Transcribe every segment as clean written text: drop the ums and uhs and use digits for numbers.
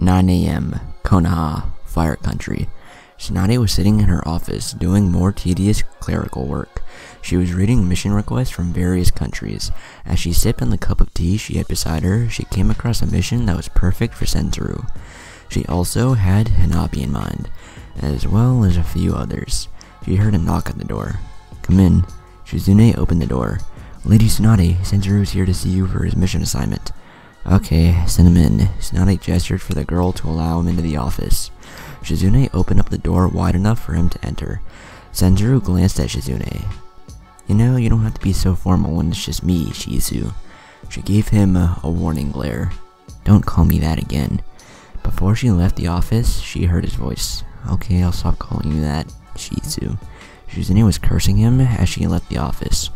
9 a.m. Konoha, Fire Country. Tsunade was sitting in her office doing more tedious clerical work. She was reading mission requests from various countries. As she sipped on the cup of tea she had beside her, she came across a mission that was perfect for Sensuru. She also had Hanabi in mind, as well as a few others. She heard a knock at the door. "Come in." Shizune opened the door. "Lady Tsunade, Sensuru is here to see you for his mission assignment." "Okay, send him in." Tsunade gestured for the girl to allow him into the office. Shizune opened up the door wide enough for him to enter. Sensuru glanced at Shizune. "You know, you don't have to be so formal when it's just me, Shizu." She gave him a warning glare. "Don't call me that again." Before she left the office, she heard his voice. "Okay, I'll stop calling you that, Shizu." Shizune was cursing him as she left the office.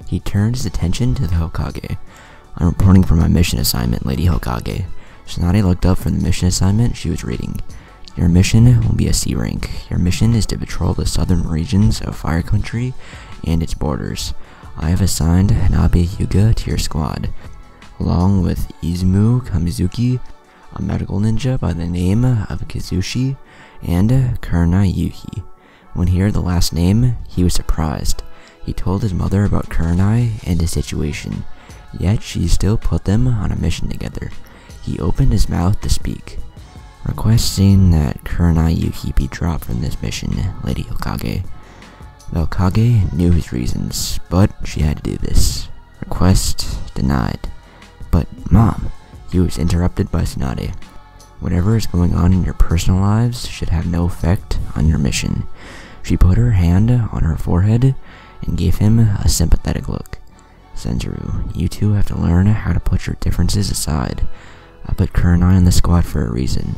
He turned his attention to the Hokage. "I'm reporting for my mission assignment, Lady Hokage." Tsunade looked up from the mission assignment she was reading. "Your mission will be a C rank. Your mission is to patrol the southern regions of Fire Country and its borders. I have assigned Hanabi Hyuga to your squad, along with Izumu Kamizuki, a medical ninja by the name of Kizushi, and Kurenai Yuhi." When he heard the last name, he was surprised. He told his mother about Kurenai and his situation, yet she still put them on a mission together. He opened his mouth to speak. "Requesting that Kurenai Yuhi be dropped from this mission, Lady Hokage." The Hokage knew his reasons, but she had to do this. Request denied. "But, Mom," he was interrupted by Tsunade. "Whatever is going on in your personal lives should have no effect on your mission." She put her hand on her forehead and gave him a sympathetic look. "Sensuru, you two have to learn how to put your differences aside. I put Kurenai in the squad for a reason."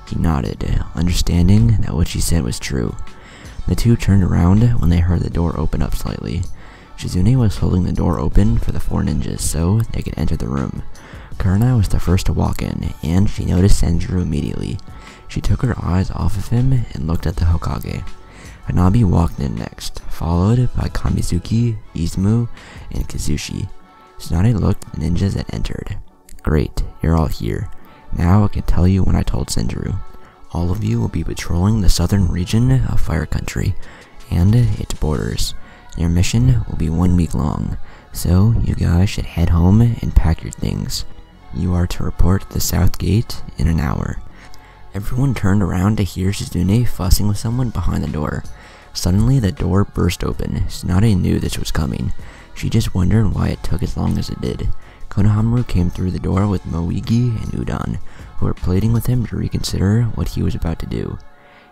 He nodded, understanding that what she said was true. The two turned around when they heard the door open up slightly. Shizune was holding the door open for the four ninjas so they could enter the room. Kurenai was the first to walk in, and she noticed Sensuru immediately. She took her eyes off of him and looked at the Hokage. Hanabi walked in next, followed by Kamizuki, Izumu, and Kizushi. Tsunade looked at the ninjas that entered. "Great, you're all here. Now I can tell you what I told Sensuru. All of you will be patrolling the southern region of Fire Country and its borders. Your mission will be 1 week long, so you guys should head home and pack your things. You are to report at the south gate in an hour." Everyone turned around to hear Shizune fussing with someone behind the door. Suddenly the door burst open. Tsunade knew this was coming. She just wondered why it took as long as it did. Konohamaru came through the door with Moigi and Udon, who were pleading with him to reconsider what he was about to do.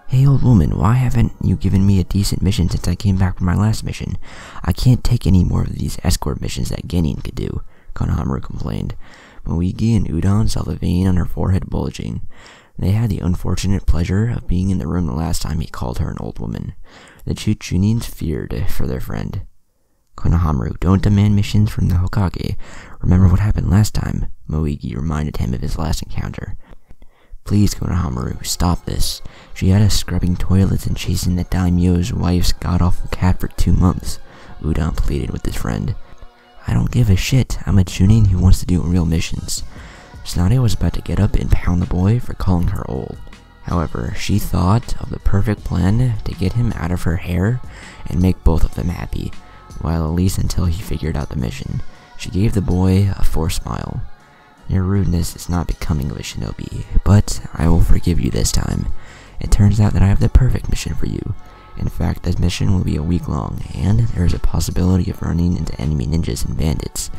"Hey old woman, why haven't you given me a decent mission since I came back from my last mission? I can't take any more of these escort missions that Genin could do," Konohamaru complained. Moigi and Udon saw the vein on her forehead bulging. They had the unfortunate pleasure of being in the room the last time he called her an old woman. The two Chunins feared for their friend. "Konohamaru, don't demand missions from the Hokage. Remember what happened last time," Moigi reminded him of his last encounter. "Please, Konohamaru, stop this. She had us scrubbing toilets and chasing the daimyo's wife's god-awful cat for 2 months, Udon pleaded with his friend. "I don't give a shit. I'm a Chunin who wants to do real missions." Tsunade was about to get up and pound the boy for calling her old. However, she thought of the perfect plan to get him out of her hair and make both of them happy, while at least until he figured out the mission. She gave the boy a forced smile. "Your rudeness is not becoming of a shinobi, but I will forgive you this time. It turns out that I have the perfect mission for you. In fact, this mission will be a week long, and there is a possibility of running into enemy ninjas and bandits.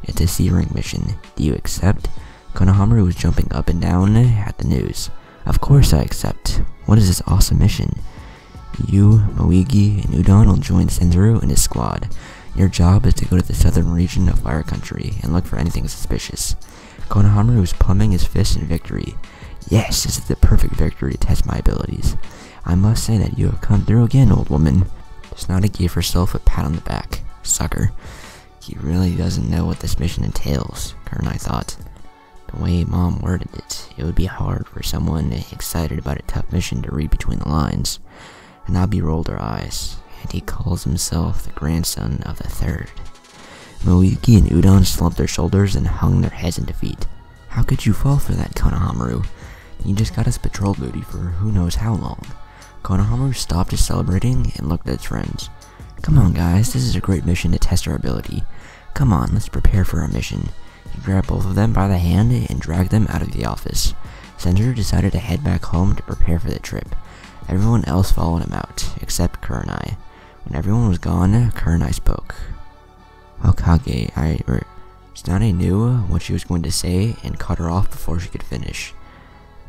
It's a C-rank mission. Do you accept?" Konohamaru was jumping up and down at the news. "Of course I accept. What is this awesome mission?" "You, Moigi, and Udon will join Sensuru and his squad. Your job is to go to the southern region of Fire Country and look for anything suspicious." Konohamaru was pumping his fist in victory. "Yes, this is the perfect victory to test my abilities. I must say that you have come through again, old woman." Tsunade gave herself a pat on the back. Sucker. He really doesn't know what this mission entails, Kurenai thought. The way Mom worded it, it would be hard for someone excited about a tough mission to read between the lines. Hanabi rolled her eyes, and he calls himself the grandson of the third. Moigi and Udon slumped their shoulders and hung their heads in defeat. "How could you fall for that, Konohamaru?" He just got his patrol duty for who knows how long. Konohamaru stopped his celebrating and looked at his friends. Come on guys, this is a great mission to test our ability. Come on, let's prepare for our mission. He grabbed both of them by the hand and dragged them out of the office. Sensor decided to head back home to prepare for the trip. Everyone else followed him out, except Kurenai. When everyone was gone, Kurenai spoke. Hokage, Tsunade knew what she was going to say and cut her off before she could finish.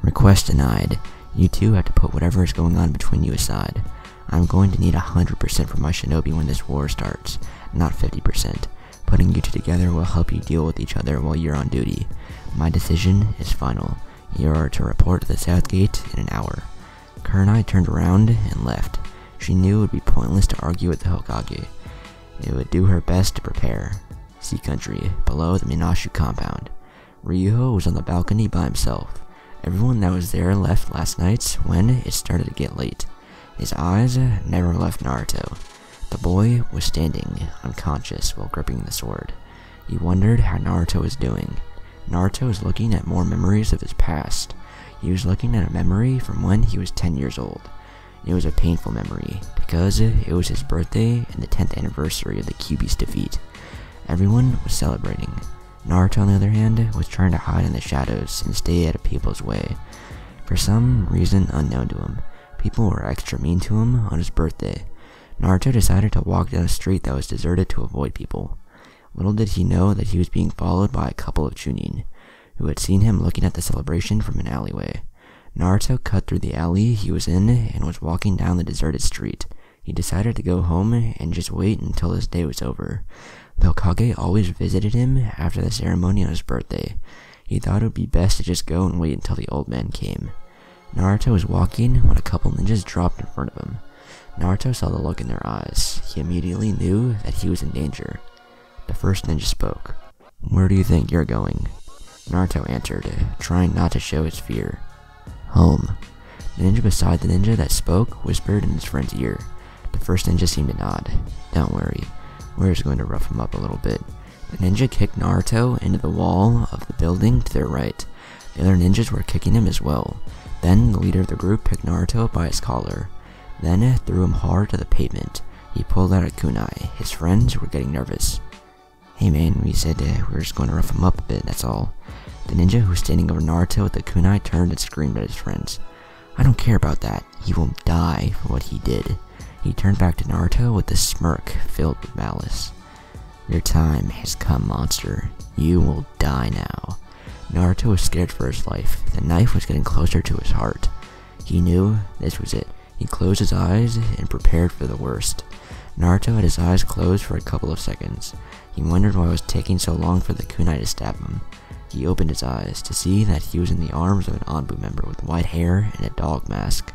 Request denied. You two have to put whatever is going on between you aside. I'm going to need 100% for my shinobi when this war starts, not 50%. Putting you two together will help you deal with each other while you're on duty. My decision is final. You are to report to the South Gate in an hour. Kurenai turned around and left. She knew it would be pointless to argue with the Hokage. It would do her best to prepare. Sea country, below the Minashu compound. Ryuho was on the balcony by himself. Everyone that was there left last night when it started to get late. His eyes never left Naruto. The boy was standing, unconscious, while gripping the sword. He wondered how Naruto was doing. Naruto was looking at more memories of his past. He was looking at a memory from when he was 10 years old. It was a painful memory, because it was his birthday and the 10th anniversary of the Kyuubi's defeat. Everyone was celebrating. Naruto, on the other hand, was trying to hide in the shadows and stay out of people's way. For some reason unknown to him, people were extra mean to him on his birthday. Naruto decided to walk down a street that was deserted to avoid people. Little did he know that he was being followed by a couple of chunin, who had seen him looking at the celebration from an alleyway. Naruto cut through the alley he was in and was walking down the deserted street. He decided to go home and just wait until his day was over. The Hokage always visited him after the ceremony on his birthday. He thought it would be best to just go and wait until the old man came. Naruto was walking when a couple ninjas dropped in front of him. Naruto saw the look in their eyes. He immediately knew that he was in danger. The first ninja spoke. Where do you think you're going? Naruto answered, trying not to show his fear. Home. The ninja beside the ninja that spoke whispered in his friend's ear. The first ninja seemed to nod. Don't worry. We're just going to rough him up a little bit. The ninja kicked Naruto into the wall of the building to their right. The other ninjas were kicking him as well. Then the leader of the group picked Naruto by his collar. Then threw him hard to the pavement. He pulled out a kunai. His friends were getting nervous. Hey man, we said we were just going to rough him up a bit, that's all. The ninja who was standing over Naruto with the kunai turned and screamed at his friends. I don't care about that. He will die for what he did. He turned back to Naruto with a smirk filled with malice. Your time has come, monster. You will die now. Naruto was scared for his life. The knife was getting closer to his heart. He knew this was it. He closed his eyes and prepared for the worst. Naruto had his eyes closed for a couple of seconds. He wondered why it was taking so long for the kunai to stab him. He opened his eyes to see that he was in the arms of an Anbu member with white hair and a dog mask.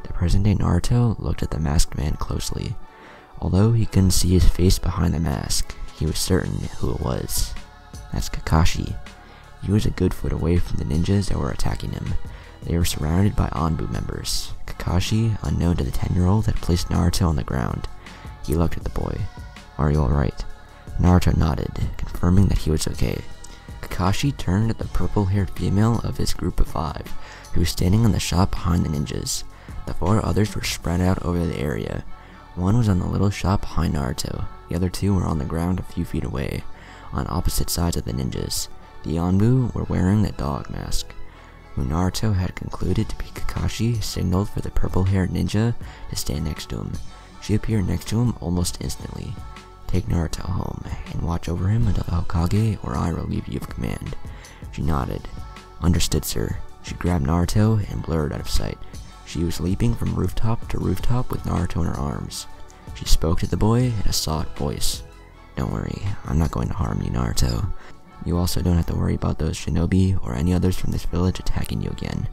The present-day Naruto looked at the masked man closely. Although he couldn't see his face behind the mask, he was certain who it was. That's Kakashi. He was a good foot away from the ninjas that were attacking him. They were surrounded by Anbu members. Kakashi, unknown to the 10-year-old, had placed Naruto on the ground. He looked at the boy. Are you alright? Naruto nodded, confirming that he was okay. Kakashi turned at the purple-haired female of his group of 5, who was standing on the shop behind the ninjas. The 4 others were spread out over the area. One was on the little shop behind Naruto. The other 2 were on the ground a few feet away, on opposite sides of the ninjas. The Anbu were wearing the dog mask. Who Naruto had concluded to be Kakashi signaled for the purple-haired ninja to stand next to him. She appeared next to him almost instantly. Take Naruto home, and watch over him until the Hokage or I relieve you of command. She nodded. Understood, sir. She grabbed Naruto and blurred out of sight. She was leaping from rooftop to rooftop with Naruto in her arms. She spoke to the boy in a soft voice. Don't worry, I'm not going to harm you, Naruto. You also don't have to worry about those shinobi or any others from this village attacking you again.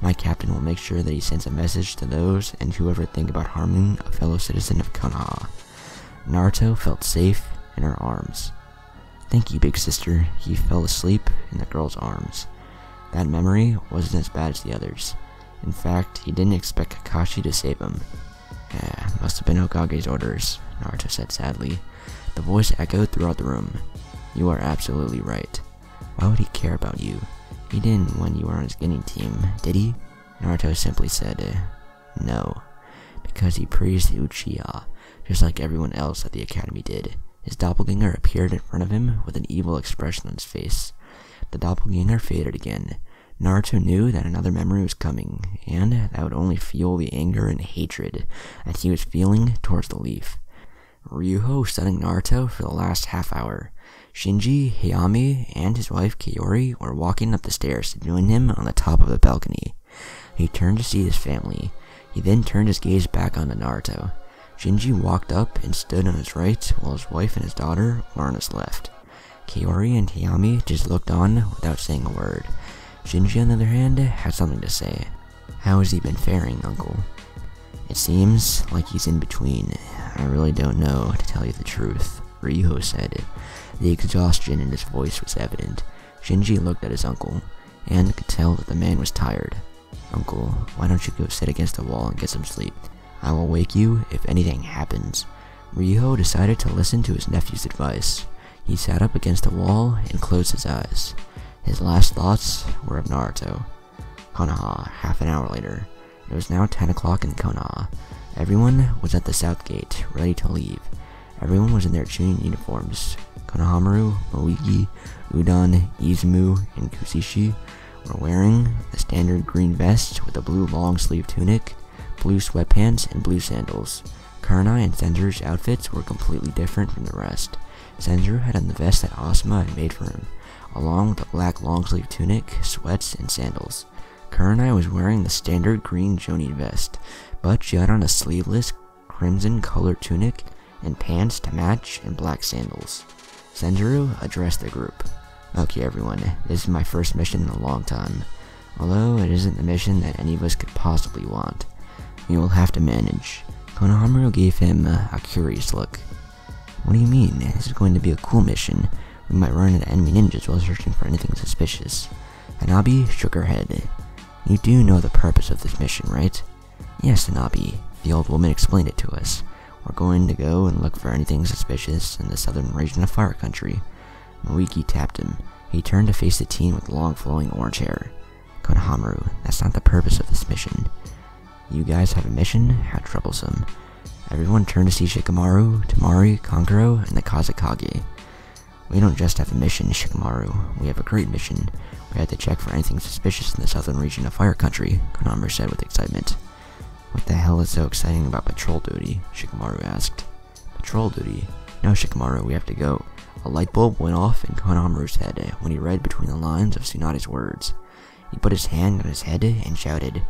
My captain will make sure that he sends a message to those and whoever think about harming a fellow citizen of Konoha. Naruto felt safe in her arms. Thank you, big sister. He fell asleep in the girl's arms. That memory wasn't as bad as the others. In fact, he didn't expect Kakashi to save him. Must have been Hokage's orders, Naruto said sadly. The voice echoed throughout the room. You are absolutely right. Why would he care about you? He didn't when you were on his getting team, did he? Naruto simply said, no, because he praised the Uchiha, just like everyone else at the academy did. His doppelganger appeared in front of him with an evil expression on his face. The doppelganger faded again. Naruto knew that another memory was coming, and that would only fuel the anger and hatred that he was feeling towards the leaf. Ryuho was studying Naruto for the last half hour. Shinji, Hayami, and his wife Kaori were walking up the stairs to join him on the top of the balcony. He turned to see his family. He then turned his gaze back onto Naruto. Shinji walked up and stood on his right, while his wife and his daughter were on his left. Kaori and Hayami just looked on without saying a word. Shinji, on the other hand, had something to say. How has he been faring, uncle? It seems like he's in between. I really don't know, to tell you the truth, Ryuho said. The exhaustion in his voice was evident. Shinji looked at his uncle, and could tell that the man was tired. Uncle, why don't you go sit against the wall and get some sleep? I will wake you if anything happens. Ryuho decided to listen to his nephew's advice. He sat up against the wall and closed his eyes. His last thoughts were of Naruto. Konoha, half an hour later. It was now 10 o'clock in Konoha. Everyone was at the south gate, ready to leave. Everyone was in their Chunin uniforms. Konohamaru, Moigi, Udon, Izumu, and Kusishi were wearing the standard green vest with a blue long-sleeve tunic, blue sweatpants, and blue sandals. Kurenai and Senju's outfits were completely different from the rest. Senju had on the vest that Asuma had made for him, along with a black long-sleeve tunic, sweats, and sandals. Kurenai was wearing the standard green Jonin vest, but she had on a sleeveless, crimson-colored tunic and pants to match and black sandals. Senju addressed the group. Okay everyone, this is my first mission in a long time. Although it isn't the mission that any of us could possibly want. We will have to manage. Konohamaru gave him a curious look. What do you mean? This is going to be a cool mission. We might run into enemy ninjas while searching for anything suspicious. Hanabi shook her head. You do know the purpose of this mission, right? Yes, Hanabi. The old woman explained it to us. We're going to go and look for anything suspicious in the southern region of Fire Country. Moiki tapped him. He turned to face the teen with long flowing orange hair. Konohamaru, that's not the purpose of this mission. You guys have a mission? How troublesome. Everyone turned to see Shikamaru, Temari, Kankuro, and the Kazekage. We don't just have a mission, Shikamaru. We have a great mission. We have to check for anything suspicious in the southern region of Fire Country, Konohamaru said with excitement. What the hell is so exciting about patrol duty? Shikamaru asked. Patrol duty? No, Shikamaru, we have to go. A light bulb went off in Konohamaru's head when he read between the lines of Tsunade's words. He put his hand on his head and shouted,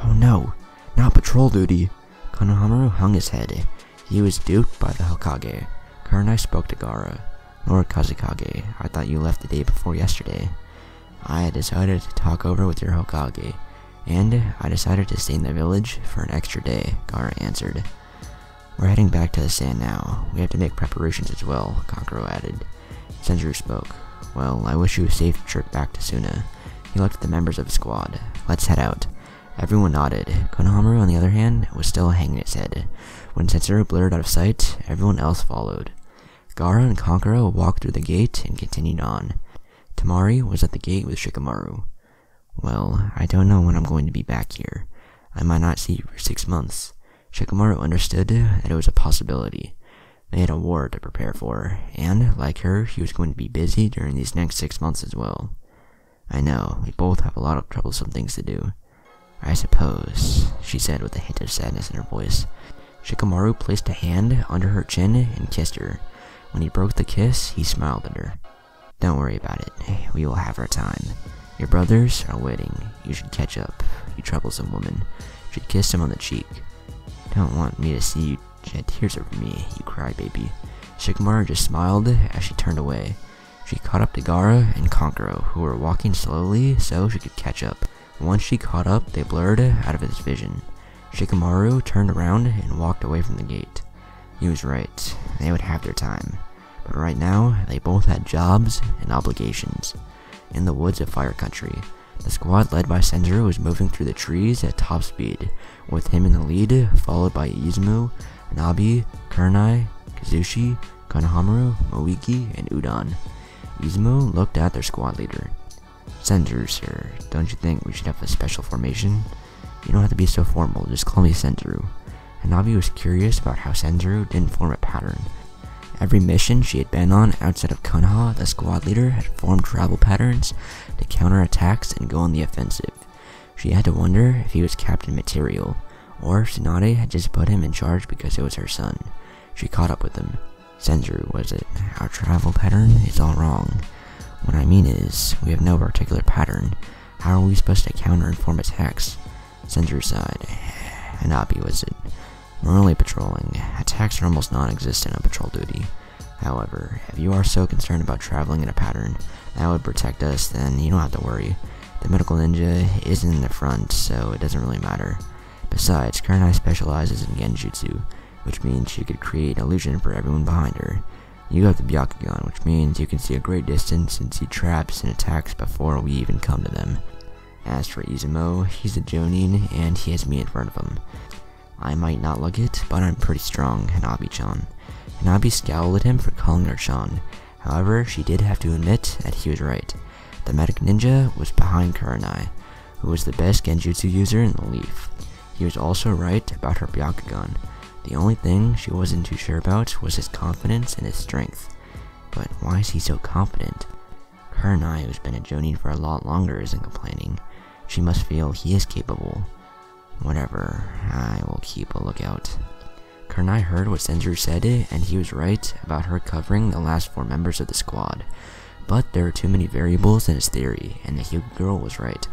Oh no, not patrol duty! Konohamaru hung his head. He was duped by the Hokage. Kurenai spoke to Gaara. Lord Kazekage, I thought you left the day before yesterday. I had decided to talk over with your Hokage, and I decided to stay in the village for an extra day, Gaara answered. We're heading back to the sand now. We have to make preparations as well, Kankuro added. Senju spoke. Well, I wish you a safe trip back to Suna. He looked at the members of his squad. Let's head out. Everyone nodded. Konohamaru, on the other hand, was still hanging his head. When Sensuru blurred out of sight, everyone else followed. Gaara and Kankuro walked through the gate and continued on. Temari was at the gate with Shikamaru. Well, I don't know when I'm going to be back here. I might not see you for 6 months. Shikamaru understood that it was a possibility. They had a war to prepare for, and, like her, he was going to be busy during these next 6 months as well. I know, we both have a lot of troublesome things to do. I suppose, she said with a hint of sadness in her voice. Shikamaru placed a hand under her chin and kissed her. When he broke the kiss, he smiled at her. Don't worry about it, we will have our time. Your brothers are waiting. You should catch up, you troublesome woman. She kissed him on the cheek. Don't want me to see you shed tears over me, you crybaby. Shikamaru just smiled as she turned away. She caught up to Gaara and Kankuro, who were walking slowly so she could catch up. Once she caught up, they blurred out of his vision. Shikamaru turned around and walked away from the gate. He was right. They would have their time. But right now, they both had jobs and obligations. In the woods of Fire Country, the squad led by Senju was moving through the trees at top speed, with him in the lead, followed by Izumu, Nabi, Kurenai, Kazushi, Konohamaru, Moiki, and Udon. Izumu looked at their squad leader. Senzu, sir. Don't you think we should have a special formation? You don't have to be so formal, just call me Senzu. Hanabi was curious about how Senzu didn't form a pattern. Every mission she had been on outside of Konoha, the squad leader had formed travel patterns to counter attacks and go on the offensive. She had to wonder if he was captain material, or Tsunade had just put him in charge because it was her son. She caught up with him. Senzu, was it? Our travel pattern is all wrong. What I mean is, we have no particular pattern. How are we supposed to counter and form attacks? Senzu sighed. Hanabi, was it? We're only patrolling. Attacks are almost non-existent on patrol duty. However, if you are so concerned about traveling in a pattern that would protect us, then you don't have to worry. The medical ninja isn't in the front, so it doesn't really matter. Besides, Kurenai specializes in genjutsu, which means she could create illusion for everyone behind her. You have the Byakugan, which means you can see a great distance and see traps and attacks before we even come to them. As for Izumo, he's a Jonin, and he has me in front of him. I might not look it, but I'm pretty strong, Hanabi-chan. Hanabi scowled at him for calling her Chan. However, she did have to admit that he was right. The medic ninja was behind Kurenai, who was the best genjutsu user in the Leaf. He was also right about her Byakugan. The only thing she wasn't too sure about was his confidence and his strength. But why is he so confident? Kurenai, who's been a Jonin for a lot longer, isn't complaining. She must feel he is capable. Whatever, I will keep a lookout. Kurenai heard what Senzu said, and he was right about her covering the last 4 members of the squad. But there were too many variables in his theory, and the Hyuga girl was right.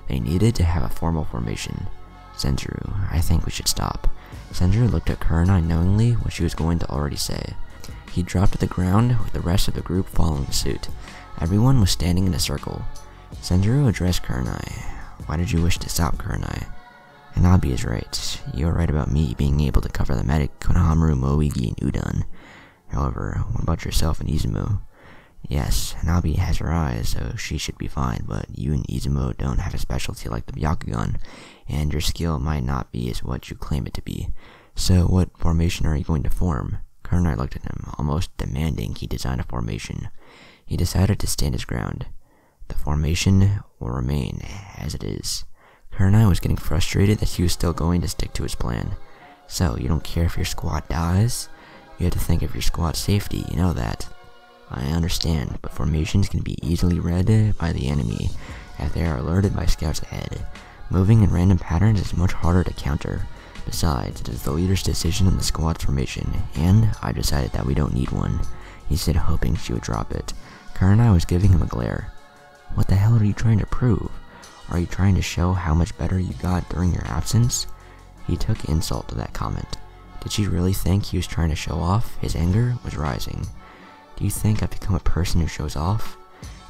They needed to have a formal formation. Senzu, I think we should stop. Senzu looked at Kurenai knowingly what she was going to already say. He dropped to the ground with the rest of the group following suit. Everyone was standing in a circle. Senzu addressed Kurenai. Why did you wish to stop, Kurenai? Hanabi is right. You are right about me being able to cover the medic, Konohamaru, Moigi, and Udon. However, what about yourself and Izumo? Yes, Hanabi has her eyes, so she should be fine, but you and Izumo don't have a specialty like the Byakugan, and your skill might not be as what you claim it to be. So what formation are you going to form? Kurenai looked at him, almost demanding he design a formation. He decided to stand his ground. The formation will remain as it is. Kurenai was getting frustrated that he was still going to stick to his plan. So, you don't care if your squad dies? You have to think of your squad's safety, you know that. I understand, but formations can be easily read by the enemy if they are alerted by scouts ahead. Moving in random patterns is much harder to counter. Besides, it is the leader's decision on the squad's formation, and I decided that we don't need one, he said, hoping she would drop it. Kurenai was giving him a glare. What the hell are you trying to prove? Are you trying to show how much better you got during your absence? He took insult to that comment. Did she really think he was trying to show off? His anger was rising. Do you think I've become a person who shows off?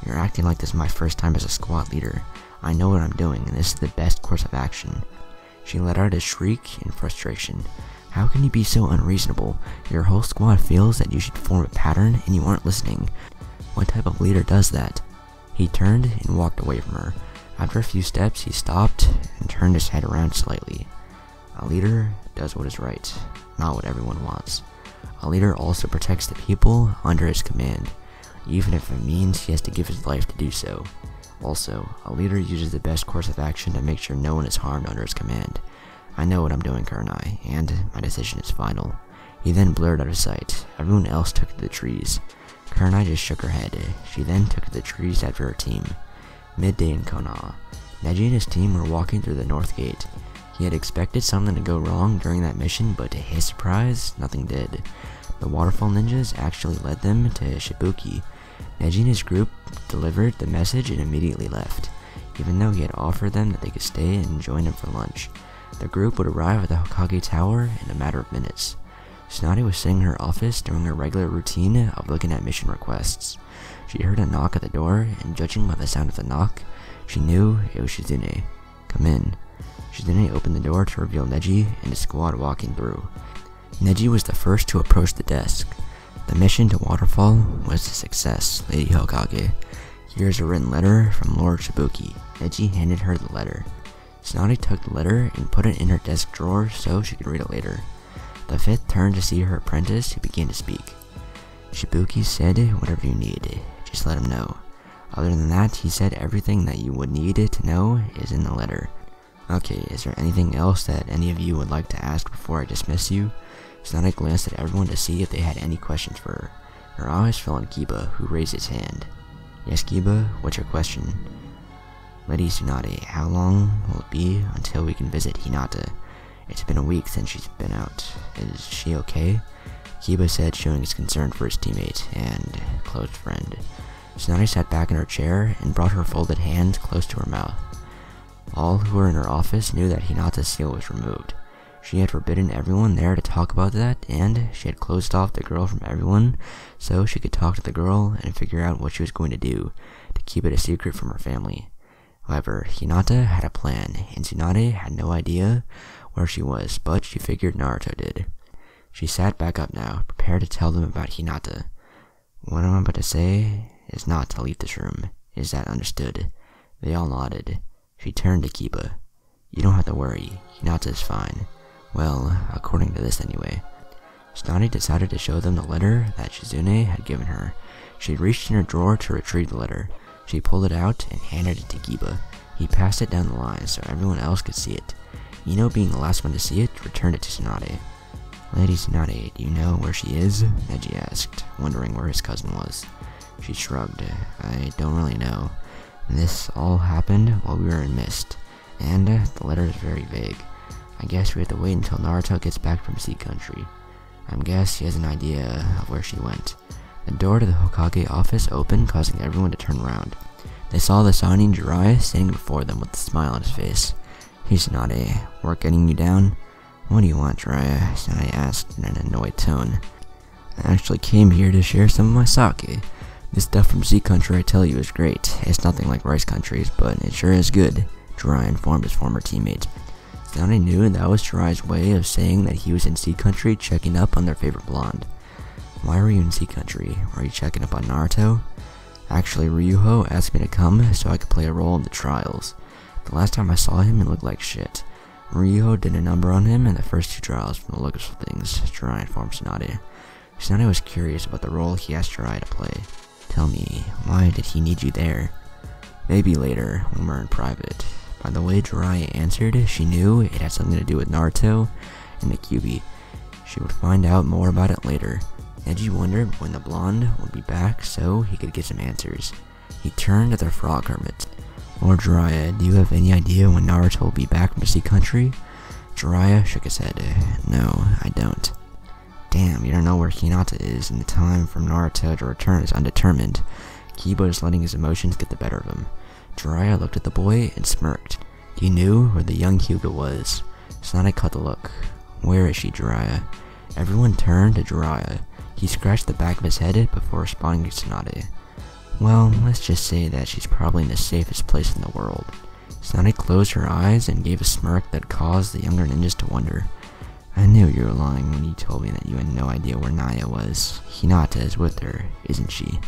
You're acting like this is my first time as a squad leader. I know what I'm doing, and this is the best course of action. She let out a shriek in frustration. How can you be so unreasonable? Your whole squad feels that you should form a pattern, and you aren't listening. What type of leader does that? He turned and walked away from her. After a few steps, he stopped and turned his head around slightly. A leader does what is right, not what everyone wants. A leader also protects the people under his command, even if it means he has to give his life to do so. Also, a leader uses the best course of action to make sure no one is harmed under his command. I know what I'm doing, Kurenai, and my decision is final. He then blurred out of sight. Everyone else took to the trees. Kurenai just shook her head. She then took to the trees after her team. Midday in Konoha. Neji and his team were walking through the north gate. He had expected something to go wrong during that mission, but to his surprise, nothing did. The waterfall ninjas actually led them to Shibuki. Neji and his group delivered the message and immediately left, even though he had offered them that they could stay and join him for lunch. The group would arrive at the Hokage Tower in a matter of minutes. Tsunade was sitting in her office doing her regular routine of looking at mission requests. She heard a knock at the door, and judging by the sound of the knock, she knew it was Shizune. Come in. Shizune opened the door to reveal Neji and his squad walking through. Neji was the first to approach the desk. The mission to Waterfall was a success, Lady Hokage. Here's a written letter from Lord Shibuki. Neji handed her the letter. Tsunade took the letter and put it in her desk drawer so she could read it later. The fifth turned to see her apprentice, who began to speak. Shibuki said, whatever you need, just let him know. Other than that, he said everything that you would need to know is in the letter. Okay, is there anything else that any of you would like to ask before I dismiss you? Tsunade glanced at everyone to see if they had any questions for her. Her eyes fell on Kiba, who raised his hand. Yes, Kiba, what's your question? Lady Tsunade, how long will it be until we can visit Hinata? It's been a week since she's been out. Is she okay? Kiba said, showing his concern for his teammate and close friend. Tsunade sat back in her chair and brought her folded hands close to her mouth. All who were in her office knew that Hinata's seal was removed. She had forbidden everyone there to talk about that, and she had closed off the girl from everyone so she could talk to the girl and figure out what she was going to do to keep it a secret from her family. However, Hinata had a plan, and Tsunade had no idea where she was, but she figured Naruto did. She sat back up now, prepared to tell them about Hinata. What I'm about to say is not to leave this room. Is that understood? They all nodded. She turned to Kiba. You don't have to worry. Hinata is fine. Well, according to this anyway. Tsunade decided to show them the letter that Shizune had given her. She reached in her drawer to retrieve the letter. She pulled it out and handed it to Kiba. He passed it down the line so everyone else could see it. Ino, being the last one to see it, returned it to Tsunade. Lady Tsunade, do you know where she is? Neji asked, wondering where his cousin was. She shrugged. I don't really know. This all happened while we were in Mist, and the letter is very vague. I guess we have to wait until Naruto gets back from Sea Country. I guess he has an idea of where she went. The door to the Hokage office opened, causing everyone to turn around. They saw the Sannin Jiraiya standing before them with a smile on his face. Hey Tsunade, work getting you down? What do you want, Jiraiya? Tsunade asked in an annoyed tone. I actually came here to share some of my sake. This stuff from Sea Country, I tell you, is great. It's nothing like Rice Countries, but it sure is good, Jiraiya informed his former teammate. Tsunade knew that was Jiraiya's way of saying that he was in Sea Country checking up on their favorite blonde. Why were you in Sea Country? Were you checking up on Naruto? Actually, Ryuho asked me to come so I could play a role in the trials. The last time I saw him, it looked like shit. Ryuho did a number on him in the first 2 trials from the looks of things, Jiraiya informed Tsunade. Tsunade was curious about the role he asked Jiraiya to play. Tell me, why did he need you there? Maybe later, when we're in private. By the way Jiraiya answered, she knew it had something to do with Naruto and the Kyuubi. She would find out more about it later. Neji wondered when the blonde would be back so he could get some answers. He turned to the frog hermit. Lord Jiraiya, do you have any idea when Naruto will be back from Sea Country? Jiraiya shook his head. No, I don't. Damn, you don't know where Hinata is, and the time for Naruto to return is undetermined. Kiba is letting his emotions get the better of him. Jiraiya looked at the boy and smirked. He knew where the young Hyuga was. Tsunade caught the look. Where is she, Jiraiya? Everyone turned to Jiraiya. He scratched the back of his head before responding to Tsunade. Well, let's just say that she's probably in the safest place in the world. Tsunade closed her eyes and gave a smirk that caused the younger ninjas to wonder. I knew you were lying when you told me that you had no idea where Naya was. Hinata is with her, isn't she?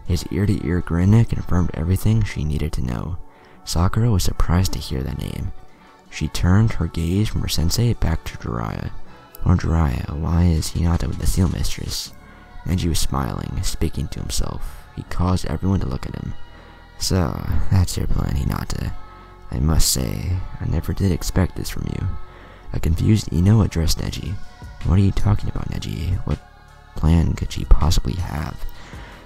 His ear-to-ear grin confirmed everything she needed to know. Sakura was surprised to hear that name. She turned her gaze from her sensei back to Jiraiya. Lord Jiraiya, why is Hinata with the Seal Mistress? Neji was smiling, speaking to himself. He caused everyone to look at him. So, that's your plan, Hinata. I must say, I never did expect this from you. A confused Ino addressed Neji. What are you talking about, Neji? What plan could she possibly have?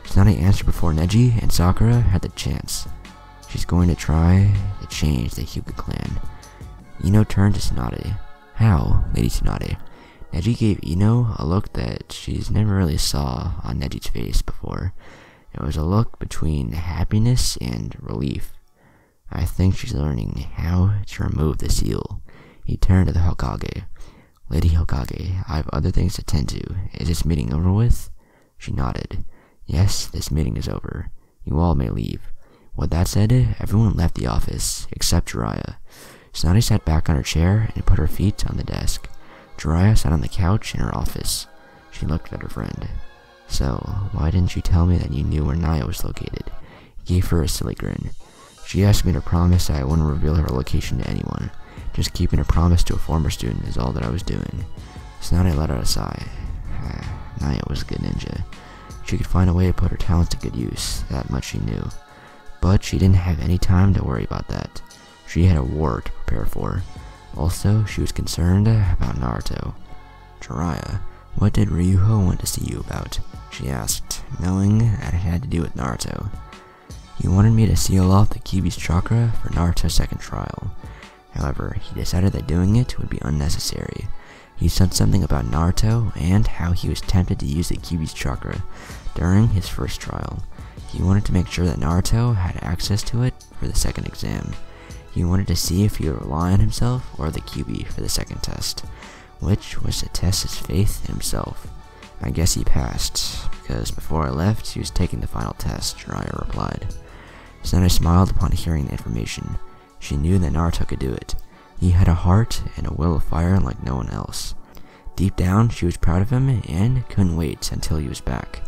Tsunade answered before Neji and Sakura had the chance. She's going to try to change the Hyuga clan. Ino turned to Tsunade. How, Lady Tsunade? Neji gave Ino a look that she's never really saw on Neji's face before. It was a look between happiness and relief. I think she's learning how to remove the seal. He turned to the Hokage. Lady Hokage, I have other things to tend to. Is this meeting over with? She nodded. Yes, this meeting is over. You all may leave. With that said, everyone left the office, except Jiraiya. Tsunade sat back on her chair and put her feet on the desk. Jiraiya sat on the couch in her office. She looked at her friend. So, why didn't you tell me that you knew where Naya was located? He gave her a silly grin. She asked me to promise that I wouldn't reveal her location to anyone. Just keeping a promise to a former student is all that I was doing. Tsunade let out a sigh. Naya was a good ninja. She could find a way to put her talents to good use, that much she knew. But she didn't have any time to worry about that. She had a war to prepare for. Also, she was concerned about Naruto. "Jiraiya, what did Ryuho want to see you about?" she asked, knowing that it had to do with Naruto. "He wanted me to seal off the Kyuubi's chakra for Naruto's second trial. However, he decided that doing it would be unnecessary. He said something about Naruto and how he was tempted to use the Kyuubi's chakra during his first trial. He wanted to make sure that Naruto had access to it for the second exam. He wanted to see if he would rely on himself or the Kyuubi for the second test, which was to test his faith in himself. I guess he passed, because before I left, he was taking the final test," Jiraiya replied. Tsunade smiled upon hearing the information. She knew that Naruto could do it. He had a heart and a will of fire like no one else. Deep down, she was proud of him and couldn't wait until he was back.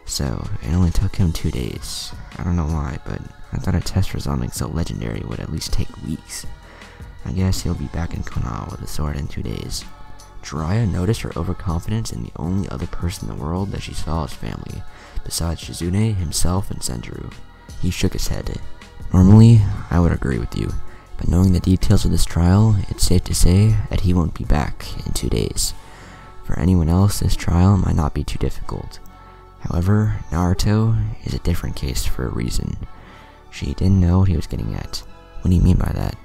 So, it only took him 2 days. I don't know why, but I thought a test for something so legendary would at least take weeks. I guess he'll be back in Konoha with a sword in 2 days. Jiraiya noticed her overconfidence in the only other person in the world that she saw as family, besides Shizune, himself, and Senjuro. He shook his head. "Normally, I would agree with you, but knowing the details of this trial, it's safe to say that he won't be back in 2 days. For anyone else, this trial might not be too difficult. However, Naruto is a different case for a reason." She didn't know what he was getting at. "What do you mean by that?"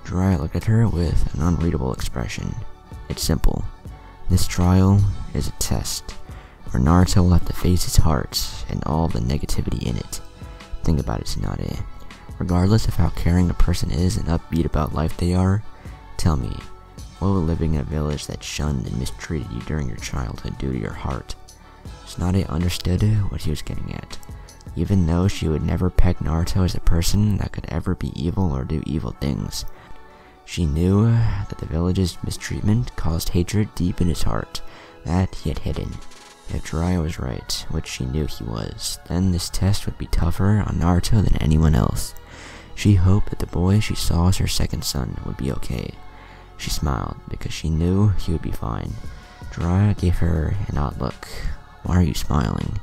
Jiraiya looked at her with an unreadable expression. "It's simple. This trial is a test, where Naruto will have to face his heart and all the negativity in it. Think about it, Tsunade. Regardless of how caring a person is and upbeat about life they are, tell me, what will living in a village that shunned and mistreated you during your childhood do to your heart?" Tsunade understood what he was getting at. Even though she would never peg Naruto as a person that could ever be evil or do evil things, she knew that the village's mistreatment caused hatred deep in his heart that he had hidden. If Jiraiya was right, which she knew he was, then this test would be tougher on Naruto than anyone else. She hoped that the boy she saw as her second son would be okay. She smiled because she knew he would be fine. Jiraiya gave her an odd look. "Why are you smiling?"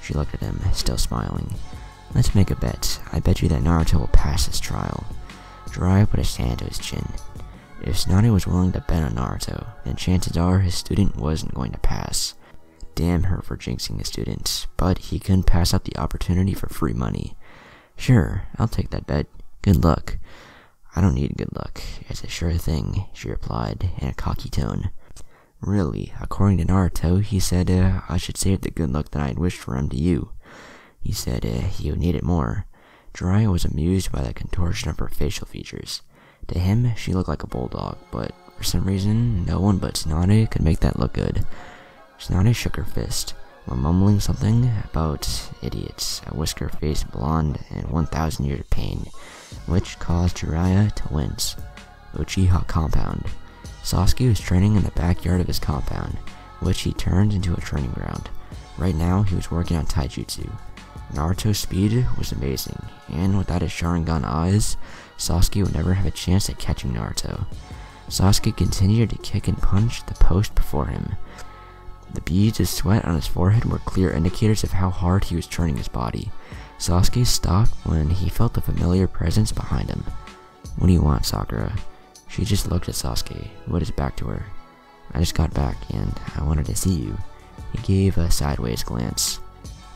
She looked at him, still smiling. "Let's make a bet. I bet you that Naruto will pass this trial." Jiraiya put his hand to his chin. If Tsunade was willing to bet on Naruto, then chances are his student wasn't going to pass. Damn her for jinxing the student, but he couldn't pass up the opportunity for free money. "Sure, I'll take that bet. Good luck." "I don't need good luck. It's a sure thing," she replied in a cocky tone. "Really, according to Naruto, he said I should save the good luck that I had wished for him to you. He said he would need it more." Jiraiya was amused by the contortion of her facial features. To him, she looked like a bulldog, but for some reason, no one but Tsunade could make that look good. Tsunade shook her fist, while mumbling something about idiots, a whisker-faced blonde, and 1,000 years of pain, which caused Jiraiya to wince. Uchiha Compound. Sasuke was training in the backyard of his compound, which he turned into a training ground. Right now, he was working on taijutsu. Naruto's speed was amazing, and without his Sharingan eyes, Sasuke would never have a chance at catching Naruto. Sasuke continued to kick and punch the post before him. The beads of sweat on his forehead were clear indicators of how hard he was turning his body. Sasuke stopped when he felt the familiar presence behind him. "What do you want, Sakura?" She just looked at Sasuke, with his back to her. "I just got back, and I wanted to see you." He gave a sideways glance.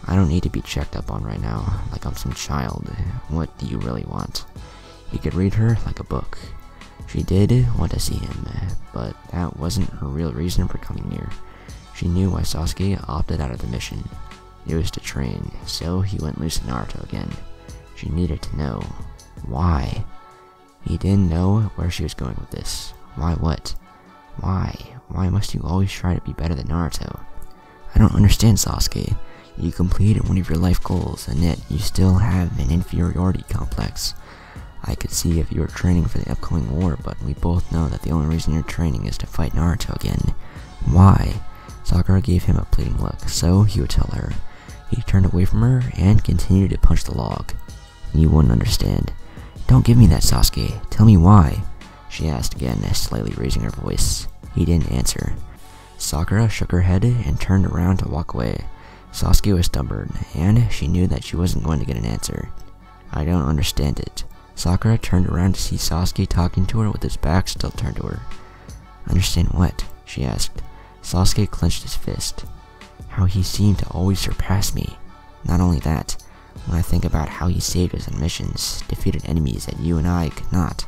"I don't need to be checked up on right now, like I'm some child. What do you really want?" He could read her like a book. She did want to see him, but that wasn't her real reason for coming here. She knew why Sasuke opted out of the mission. It was to train, so he went loose at Naruto again. She needed to know. Why? He didn't know where she was going with this. Why what? Why? Why must you always try to be better than Naruto? I don't understand, Sasuke. You completed one of your life goals, and yet you still have an inferiority complex. I could see if you were training for the upcoming war, but we both know that the only reason you're training is to fight Naruto again. Why? Sakura gave him a pleading look, so he would tell her. He turned away from her and continued to punch the log. You wouldn't understand. Don't give me that, Sasuke. Tell me why. She asked again, slightly raising her voice. He didn't answer. Sakura shook her head and turned around to walk away. Sasuke was stubborn, and she knew that she wasn't going to get an answer. I don't understand it. Sakura turned around to see Sasuke talking to her with his back still turned to her. Understand what? She asked. Sasuke clenched his fist. How he seemed to always surpass me. Not only that, when I think about how he saved us on missions, defeated enemies that you and I could not,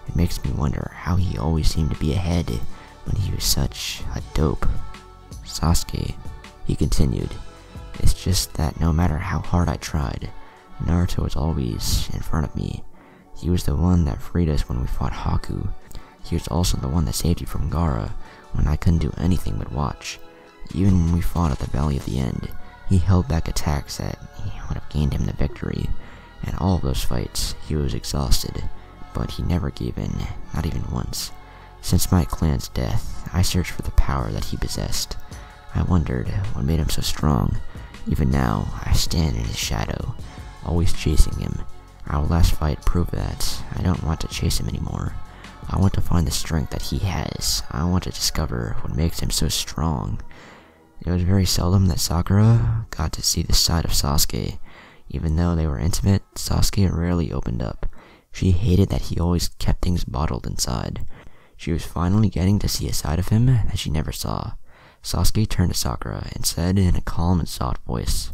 it makes me wonder how he always seemed to be ahead when he was such a dope. Sasuke, he continued, it's just that no matter how hard I tried, Naruto was always in front of me. He was the one that freed us when we fought Haku. He was also the one that saved you from Gaara when I couldn't do anything but watch. Even when we fought at the Valley of the End, he held back attacks that would have gained him the victory. In all of those fights, he was exhausted, but he never gave in, not even once. Since my clan's death, I searched for the power that he possessed. I wondered what made him so strong. Even now, I stand in his shadow, always chasing him. Our last fight proved that I don't want to chase him anymore. I want to find the strength that he has. I want to discover what makes him so strong. It was very seldom that Sakura got to see this side of Sasuke. Even though they were intimate, Sasuke rarely opened up. She hated that he always kept things bottled inside. She was finally getting to see a side of him that she never saw. Sasuke turned to Sakura and said in a calm and soft voice,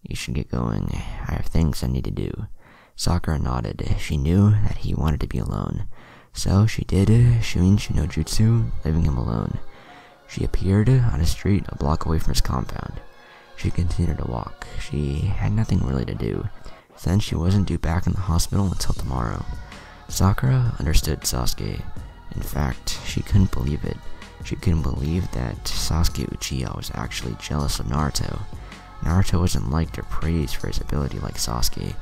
"You should get going. I have things I need to do." Sakura nodded. She knew that he wanted to be alone. So she did Shuinshu no Jutsu, leaving him alone. She appeared on a street a block away from his compound. She continued to walk. She had nothing really to do, since she wasn't due back in the hospital until tomorrow. Sakura understood Sasuke. In fact, she couldn't believe it. She couldn't believe that Sasuke Uchiha was actually jealous of Naruto. Naruto wasn't liked or praised for his ability like Sasuke.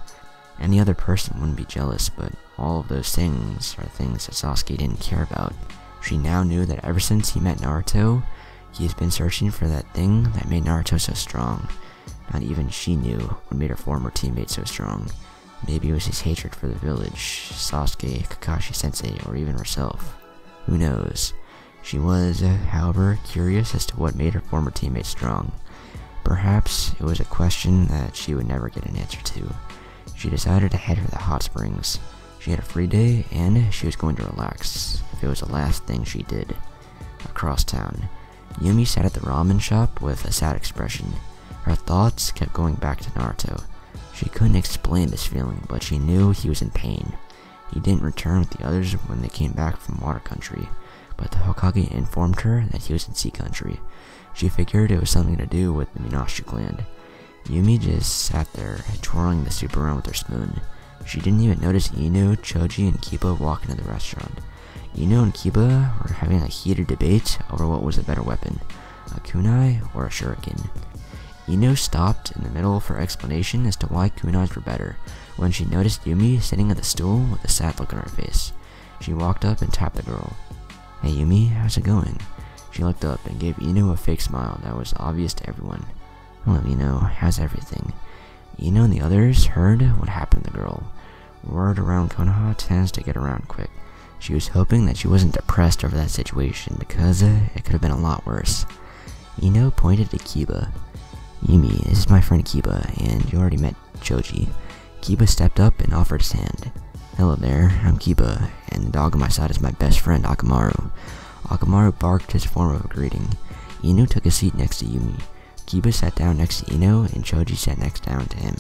Any other person wouldn't be jealous, but all of those things are things that Sasuke didn't care about. She now knew that ever since he met Naruto, he has been searching for that thing that made Naruto so strong. Not even she knew what made her former teammate so strong. Maybe it was his hatred for the village, Sasuke, Kakashi Sensei, or even herself. Who knows? She was, however, curious as to what made her former teammate strong. Perhaps it was a question that she would never get an answer to. She decided to head for the hot springs. She had a free day, and she was going to relax, if it was the last thing she did. Across town, Yumi sat at the ramen shop with a sad expression. Her thoughts kept going back to Naruto. She couldn't explain this feeling, but she knew he was in pain. He didn't return with the others when they came back from Water Country, but the Hokage informed her that he was in Sea Country. She figured it was something to do with the Minashi clan. Yumi just sat there, twirling the soup around with her spoon. She didn't even notice Ino, Choji, and Kiba walk into the restaurant. Ino and Kiba were having a heated debate over what was a better weapon, a kunai or a shuriken. Ino stopped in the middle of her explanation as to why kunais were better, when she noticed Yumi sitting at the stool with a sad look on her face. She walked up and tapped the girl. "Hey Yumi, how's it going?" She looked up and gave Ino a fake smile that was obvious to everyone. "Hello Ino, how's everything?" Ino and the others heard what happened to the girl. Word around Konoha tends to get around quick. She was hoping that she wasn't depressed over that situation because it could have been a lot worse. Ino pointed to Kiba. "Yumi, this is my friend Kiba, and you already met Choji." Kiba stepped up and offered his hand. "Hello there, I'm Kiba, and the dog on my side is my best friend Akamaru." Akamaru barked his form of a greeting. Ino took a seat next to Yumi. Kiba sat down next to Ino, and Choji sat next down to him.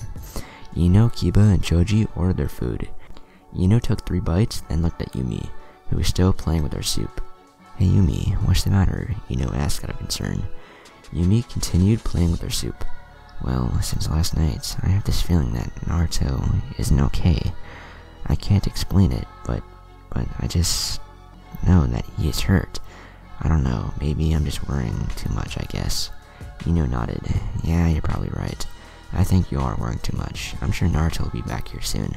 Ino, Kiba, and Choji ordered their food. Ino took 3 bites, then looked at Yumi, who was still playing with her soup. "Hey Yumi, what's the matter?" Ino asked out of concern. Yumi continued playing with her soup. "Well, since last night, I have this feeling that Naruto isn't okay. I can't explain it, but I just know that he is hurt. I don't know, maybe I'm just worrying too much, I guess." Ino nodded. "Yeah, you're probably right. I think you are worrying too much. I'm sure Naruto will be back here soon.